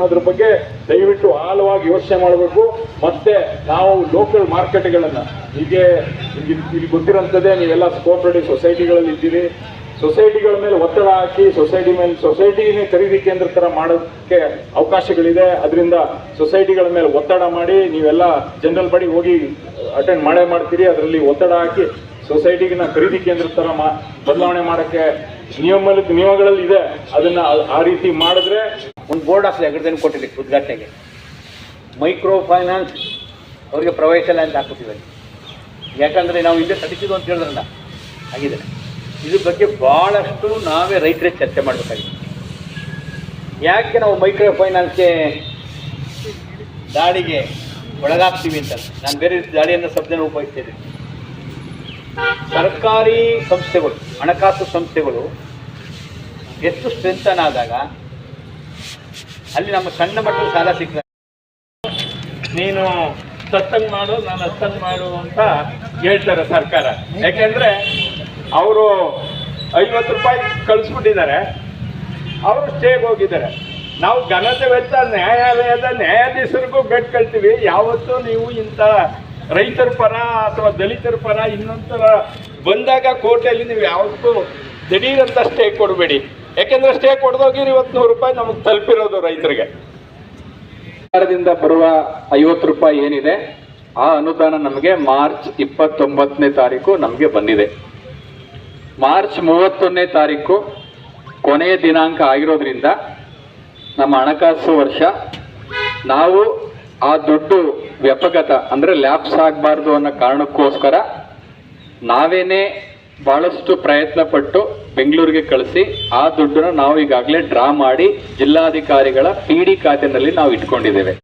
ಅನ್ನೋದ್ರ ಬಗ್ಗೆ ದಯವಿಟ್ಟು ಆಳವಾಗಿ ಯೋಚನೆ ಮಾಡಬೇಕು. ಮತ್ತೆ ನಾವು ಲೋಕಲ್ ಮಾರ್ಕೆಟ್ಗಳನ್ನ ಹೀಗೆ ಇಲ್ಲಿ ಗೊತ್ತಿರೋಂಥದ್ದೇ, ನೀವೆಲ್ಲ ಕೋಆಪರೇಟಿವ್ ಸೊಸೈಟಿಗಳಲ್ಲಿ ಇದ್ದೀರಿ. ಸೊಸೈಟಿಗಳ ಮೇಲೆ ಒತ್ತಡ ಹಾಕಿ ಸೊಸೈಟಿನೇ ಖರೀದಿ ಕೇಂದ್ರ ತರ ಮಾಡೋಕ್ಕೆ ಅವಕಾಶಗಳಿದೆ. ಅದರಿಂದ ಸೊಸೈಟಿಗಳ ಮೇಲೆ ಒತ್ತಡ ಮಾಡಿ, ನೀವೆಲ್ಲ ಜನರಲ್ ಬಾಡಿ ಹೋಗಿ ಅಟೆಂಡ್ ಮಾಡ್ತೀರಿ. ಅದರಲ್ಲಿ ಒತ್ತಡ ಹಾಕಿ ಸೊಸೈಟಿಗಿನ ಖರೀದಿ ಕೇಂದ್ರ ತರ ಬದಲಾವಣೆ ಮಾಡೋಕ್ಕೆ ನಿಯಮಗಳಲ್ಲಿ ಇದೆ. ಅದನ್ನ ಆ ರೀತಿ ಮಾಡಿದ್ರೆ ಒಂದು ಬೋರ್ಡ್ ಆಫ್ ಅಗ್ರಿಕಲ್ಚರ್ ಕೊಟ್ಟಿದ್ದೀವಿ ಉದ್ಘಾಟನೆಗೆ. ಮೈಕ್ರೋ ಫೈನಾನ್ಸ್ ಅವರಿಗೆ ಪ್ರವೇಶ ಇಲ್ಲ ಅಂತ ಹಾಕ್ಬಿಟ್ಟಿದ್ದಾರೆ. ಯಾಕಂದರೆ ನಾವು ಇಲ್ಲೇ ತಡಿಸಿದ್ದು ಅಂತ ಹೇಳಿದ್ರಲ್ಲ, ಆಗಿದೆ. ಇದ್ರ ಬಗ್ಗೆ ಭಾಳಷ್ಟು ನಾವೇ ರೈತರೇ ಚರ್ಚೆ ಮಾಡಬೇಕಾಗಿದೆ. ಯಾಕೆ ನಾವು ಮೈಕ್ರೋ ಫೈನಾನ್ಸ್ಗೆ ದಾಳಿಗೆ ಒಳಗಾಗ್ತೀವಿ ಅಂತ ನಾನು ಬೇರೆ ದಾಳಿಯನ್ನು ಶಬ್ದನ ಉಪಯೋಗಿಸ್ತಿದ್ದೀನಿ. ಸರ್ಕಾರಿ ಸಂಸ್ಥೆಗಳು, ಹಣಕಾಸು ಸಂಸ್ಥೆಗಳು ಎಷ್ಟು ಸ್ಟ್ರೆಂಥನ್ ಆದಾಗ ಅಲ್ಲಿ ನಮ್ಮ ಸಣ್ಣ ಮಟ್ಟದ ಸಾಲ ಸಿಗ್ತದೆ. ನೀನು ಸತ್ತಂಗ್ ಮಾಡು, ನಾನು ಅಸ್ತಂಗ್ ಮಾಡು ಅಂತ ಹೇಳ್ತಾರೆ ಸರ್ಕಾರ. ಯಾಕೆಂದ್ರೆ ಅವರು 50 ರೂಪಾಯಿ ಕಳಿಸ್ಬಿಟ್ಟಿದ್ದಾರೆ, ಅವರು ಸ್ಟೇಗೆ ಹೋಗಿದ್ದಾರೆ. ನಾವು ಘನತೆ ವೆಚ್ಚ ನ್ಯಾಯಾಲಯದ ನ್ಯಾಯಾಧೀಶರಿಗೂ ಬೇಡ್ಕೊಳ್ತೀವಿ, ಯಾವತ್ತೂ ನೀವು ಇಂಥ ರೈತರ ಪರ ಅಥವಾ ದಲಿತರ ಪರ ಇನ್ನೊಂಥರ ಬಂದಾಗ ಕೋರ್ಟಲ್ಲಿ ನೀವು ಯಾವತ್ತೂ ದಿಢೀರಂತ ಸ್ಟೇ ಕೊಡಬೇಡಿ. ಯಾಕೆಂದ್ರೆ ಸ್ಟೇ ಕೊಡ್ದೋಗಿರಿ 100 ರೂಪಾಯಿ ನಮಗೆ ತಲುಪಿರೋದು ರೈತರಿಗೆ. ಸರ್ಕಾರದಿಂದ ಬರುವ 50 ರೂಪಾಯಿ ಏನಿದೆ, ಆ ಅನುದಾನ ನಮಗೆ ಮಾರ್ಚ್ 29ನೇ ತಾರೀಕು ನಮಗೆ ಬಂದಿದೆ. ಮಾರ್ಚ್ 31ನೇ ತಾರೀಕು ಕೊನೆಯ ದಿನಾಂಕ ಆಗಿರೋದ್ರಿಂದ ನಮ್ಮ ಹಣಕಾಸು ವರ್ಷ ನಾವು ಆ ದುಡ್ಡು ವ್ಯಪಗತ ಅಂದರೆ ಲ್ಯಾಪ್ಸ್ ಆಗಬಾರ್ದು ಅನ್ನೋ ಕಾರಣಕ್ಕೋಸ್ಕರ ನಾವೇನೇ ಭಾಳಷ್ಟು ಪ್ರಯತ್ನ ಪಟ್ಟು ಬೆಂಗಳೂರಿಗೆ ಕಳಿಸಿ ಆ ದುಡ್ಡನ್ನು ನಾವು ಈಗಾಗಲೇ ಡ್ರಾ ಮಾಡಿ ಜಿಲ್ಲಾಧಿಕಾರಿಗಳ PD ಖಾತೆಯಲ್ಲಿ ನಾವು ಇಟ್ಕೊಂಡಿದ್ದೇವೆ.